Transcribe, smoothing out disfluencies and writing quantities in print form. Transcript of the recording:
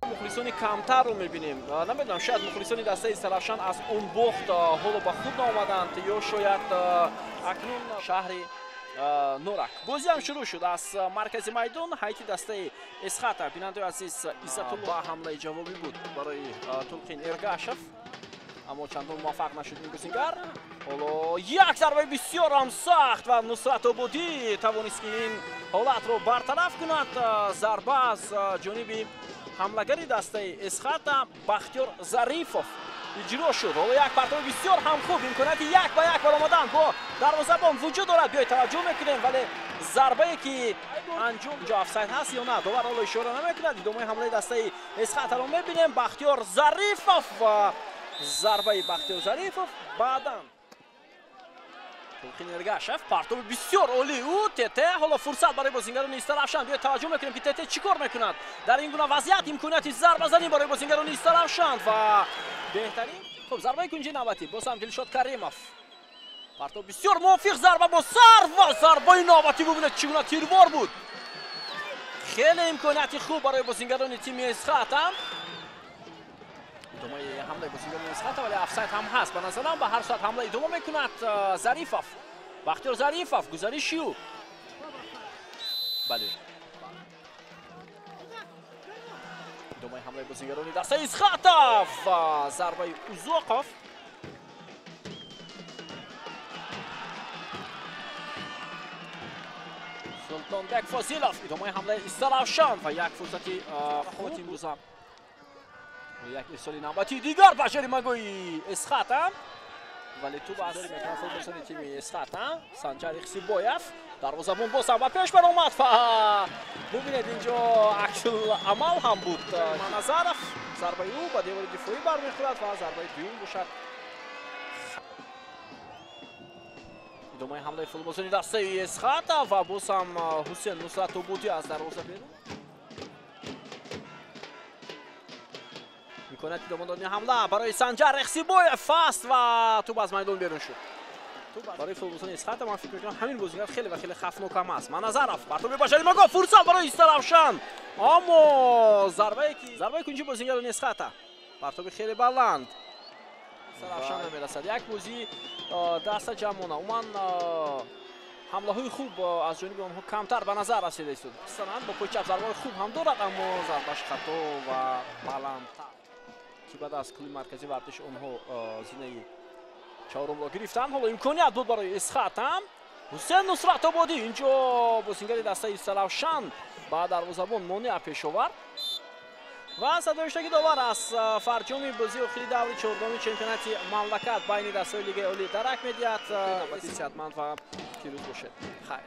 مخلصانی کمتر رو میبینیم. نمیدونم شاید مخلصانی دسته سرافشان از اون بخت حالا به خود نامدند یا شاید اکنون شهر نورک. بازی هم شروع شد از مرکز میدان. هیئت دسته اسخاتا بیننده عزیز عزت الله حمله جوابی بود برای تلقین ارگاشف، اما چندان موفق نشد این گزینگر. حالا یک ضربه بسیار هم سخت و نصرت آبادی توانست که این حالت رو برطرف کند. ضربه از جانب حملگری دسته اسخاتا بختیار ظریفوف اجرا شد. حالا یک پرتاب بسیار هم خوب، امکانیت یک به یک برآمدن با دروازه‌بان وجود دارد. بیاید توجه میکنیم، ولی ضربه که انجام اینجا آفساید هست یا نه داور حالا اشاره نمیکند. ادامه حمله دسته اسخاتا رو میبینیم. بختیار ظریفوف و ضربه بختیار ظریفوف بعداً تلقین ارگاشف پرتاب بسیار عالی او تته. حالا فرصت برای بازیگران استرافشان. بیاید توجه میکنیم که تته چیکار میکند در این گونه وضعیت. امکانیت ضربه زنی برای بازیگران استرافشان و بهترین خب ضربه کنجی نوبتی باز هم دلشاد کریموف. پرتاب بسیار موفق، ضربه با سر و ضربه نوبتی. ببینید چگونه تیربار بود. خیلی امکانیت خوب برای بازیگران تیم اسخاتا. ادامه حمله بازیگران اسخاتا ولی آفساید هم هست. به نظرم به هر صورت حمله ادامه میکند ظریفوف. بختیار ظریفوف گزارشی او. بله ادامه حمله بازیگران دسته اسخاتا و ضربه اوزاقوف. سلطان بک فاضیلوف. ادامه حمله استرافشان و یک فرصتی خوب امروز هم یک ارسالی نوبتی دیگر بشری مگوی اسخاتا، ولی تو باز داریم میتونم فوتبال تیم اسخاتا. سانجار اخسیبویف دروازه‌بان باز هم پیش بر اومد و ببینید اینجا عکس عمل هم بود. منظرف ضربه او با دیوار دفاعی برمیخورد و ضربه دوم باشد. ادامه حمله فوتبال دسته اسخاتا و باز هم حسین نصرت آبادی از دروازه بیرون. میکند ادامه حمله برای سانجار اخسیبویف است و توپ از میدان بیرون شد. برای فوتبال اسخاتا من فکر میکنم همین بازیگر خیلی و خیلی خفناک هم است. منظرف پرتاب بشری مگا فرصت برای استرافشان، اما ضربه کنجی بازیگر اسخاتا. پرتاب خیلی بلند استرافشان نمیرسد. یک بازی دست جمعونه عموما حمله های خوب از جانب آنها کمتر به نظر رسیده است. سنان با پای چپ ضربه خوب هم دارد، اما ضربهش خطا و بلندتر که بعد از کلی مرکزی ورزش آنها زینه چهارم را گرفتن. حالا امکانیت بود برای اسخاتا. حسین نصرت آبادی اینجا بازیگر دسته استرافشان با دروازه‌بان مانع پیش آورد و صدایشتگی داور از فرجام بازی آخری دور چهارم چمپیونات مملکت بین دسته لیگ عالی درک می‌دهد. صحتمند و پیروز باشد. خیر.